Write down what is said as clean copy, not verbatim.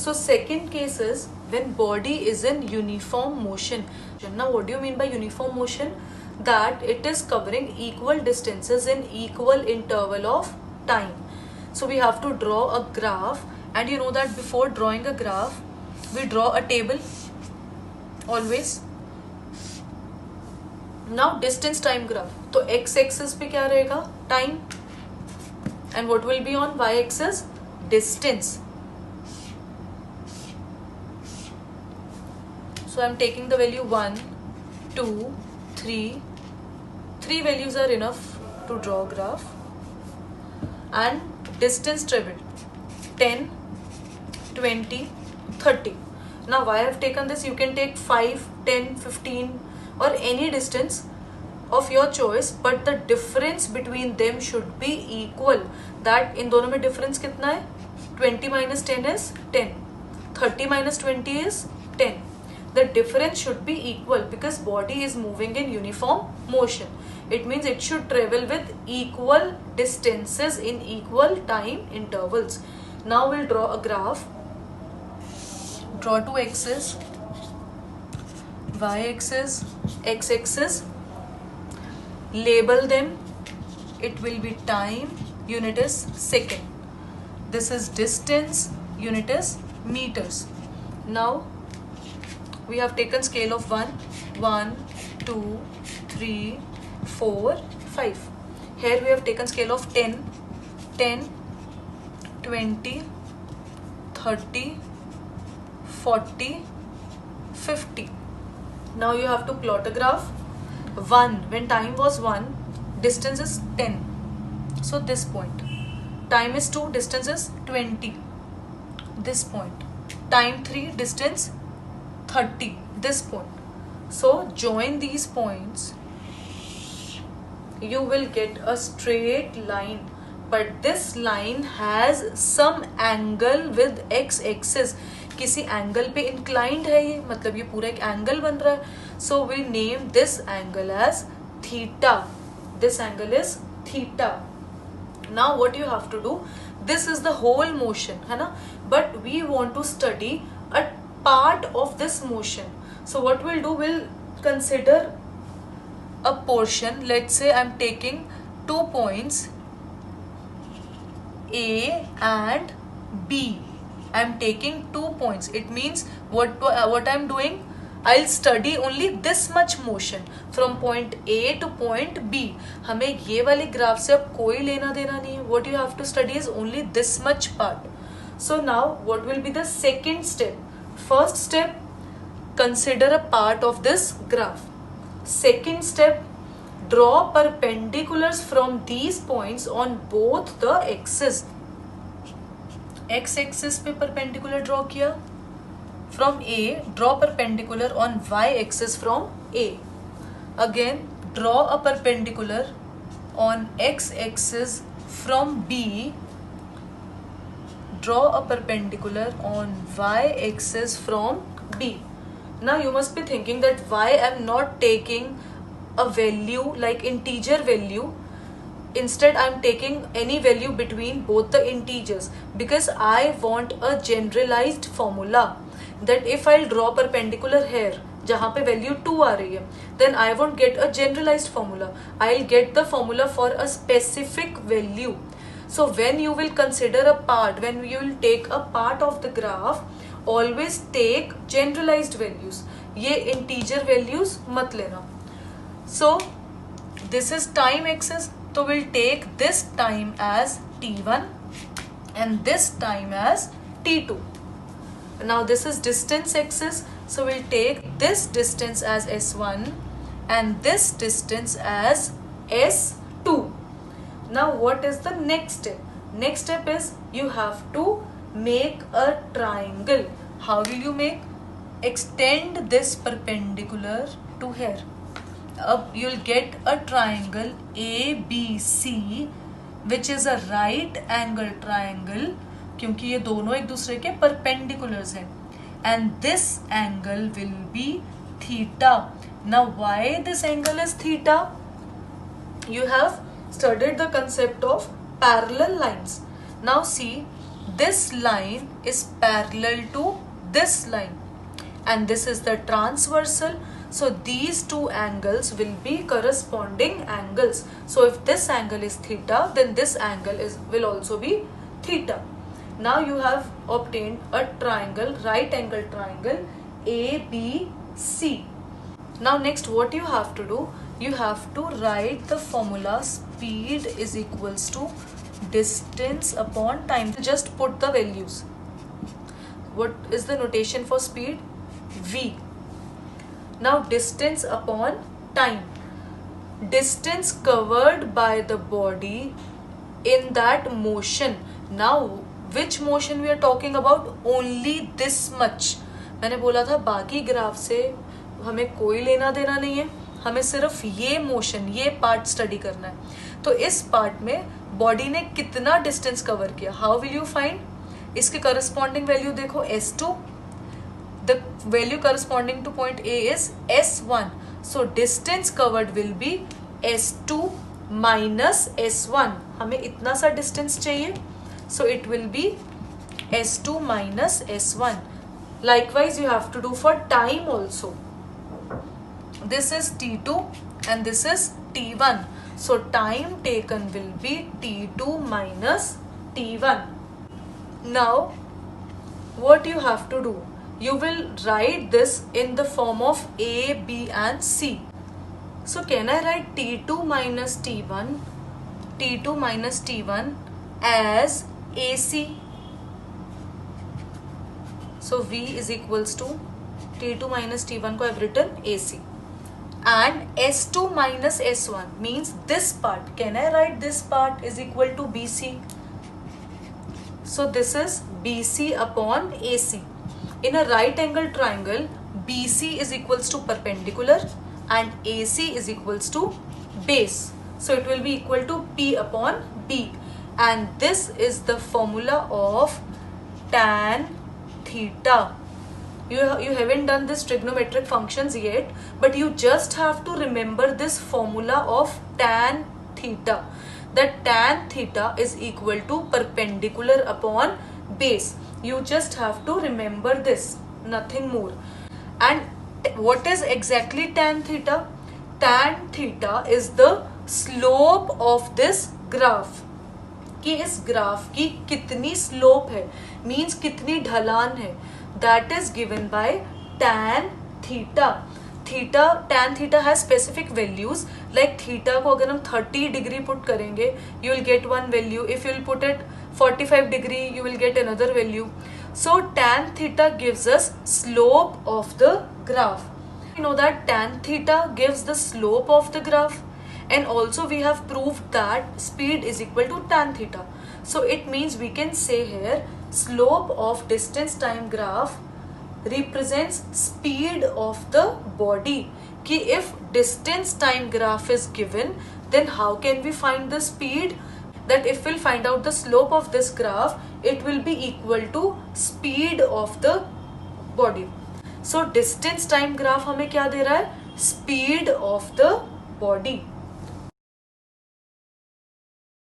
So second case is when body is in uniform motion. Now what do you mean by uniform motion? That it is covering equal distances in equal interval of time. So we have to draw a graph, and you know that before drawing a graph we draw a table always. Now distance time graph, तो x axis पे क्या रहेगा? Time. And what will be on y axis? Distance. So I am taking the value 1, 2, 3. 3 values are enough to draw a graph. And distance traveled 10, 20, 30. Now why I have taken this? You can take 5, 10, 15 or any distance of your choice, but the difference between them should be equal. That in दोनों में difference कितना है? 20 minus 10 is 10. 30 minus 20 is 10. The difference should be equal because body is moving in uniform motion. It means it should travel with equal distances in equal time intervals. Now we'll draw a graph. Draw two axes, y-axis, x-axis. Label them. It will be time, unit is second. This is distance, unit is meters. Now we have taken scale of 1, 1, 2, 3, 4, 5. Here we have taken scale of 10, 10, 20, 30, 40, 50. Now you have to plot a graph. 1, when time was 1, distance is 10. So this point. Time is 2, distance is 20. This point. Time 3, distance 30. This point. So join these points. You will get a straight line. But this line has some angle with x-axis. किसी angle पे inclined है ये, मतलब ये पूरा एक angle बन रहा है. So we name this angle as theta. This angle is theta. Now what you have to do, this is the whole motion, है ना, but we want to study a part of this motion. So what will do, will consider a portion. Let's say I am taking 2 points A and B. I am taking 2 points. It means what I am doing, I'll study only this much motion from point A to point B. हमें ये वाली graph से अब कोई लेना देना नहीं है. What you have to study is only this much part. So now what will be the second step? First step, consider a part of this graph. Second step, draw perpendiculars from these points on both the axes. X axis पे perpendicular draw किया. From A, draw perpendicular on Y axis from A. Again, draw a perpendicular on X axis from B. Draw a perpendicular on Y axis from B. Now you must be thinking that why I am not taking a value like integer value. Instead I am taking any value between both the integers because I want a generalized formula that if I'll draw perpendicular here जहाँ पे value 2 आ रही है, then I won't get a generalized formula. I'll get the formula for a specific value. So when you will consider a part, when you will take a part of the graph, always take generalized values. ये integer values मत लेना. So this is time axis. So we'll take this time as t1 and this time as t2. Now this is distance axis. So we'll take this distance as s1 and this distance as s2. Now what is the next step? Next step is you have to make a triangle. How will you make? Extend this perpendicular to here. Up you'll get a triangle ABC which is a right angle triangle क्योंकि ये दोनों एक दूसरे के perpendiculars हैं. And this angle will be theta. Now why this angle is theta? You have studied the concept of parallel lines. Now see, this line is parallel to this line, and this is the transversal. So these two angles will be corresponding angles. So if this angle is theta, then this angle will also be theta. Now you have obtained a triangle, right angle triangle ABC. Now next what you have to do, you have to write the formula speed is equals to distance upon time. Just put the values. What is the notation for speed? V. Now distance upon time. Distance covered by the body in that motion. Now which motion we are talking about? Only this much. मैंने बोला था बाकी graph से हमें कोई लेना देना नहीं है, हमें सिर्फ ये मोशन, ये पार्ट स्टडी करना है. तो इस पार्ट में बॉडी ने कितना डिस्टेंस कवर किया, हाउ विल यू फाइंड? इसके करस्पॉन्डिंग वैल्यू देखो S2, the value corresponding to point A is S1. So distance covered will be S2 minus S1. हमें इतना सा डिस्टेंस चाहिए, so it will be S2 minus S1. Likewise you have to do for time also. This is T2 and this is T1. So time taken will be T2 minus T1. Now what you have to do? You will write this in the form of A, B and C. So can I write T2 minus T1, T2 minus T1 as AC? So V is equals to T2 minus T1 को I have written AC. And S2 minus S1 means this part. Can I write this part is equal to BC? So this is BC upon AC. In a right angle triangle, BC is equals to perpendicular and AC is equals to base. So it will be equal to P upon B. And this is the formula of tan theta. You haven't done this trigonometric functions yet, but you just have to remember this formula of tan theta. That tan theta is equal to perpendicular upon base. You just have to remember this, nothing more. And what is exactly tan theta? Tan theta is the slope of this graph. कि इस graph की कितनी slope है, means कितनी ढलान है, that is given by tan theta. Theta, tan theta has specific values. Like theta को अगर हम 30 डिग्री पुट करेंगे, you will get one value. If you will put it 45 degree, you will get another value. So tan theta gives us slope of the graph. You know that tan theta gives the slope of the graph, and also we have proved that speed is equal to tan theta. So it means we can say here slope of distance time graph represents speed of the body. कि if distance time graph is given, then how can we find the speed? That if we'll find out the slope of this graph, it will be equal to speed of the body. So distance time graph हमें क्या दे रहा है? Speed of the body.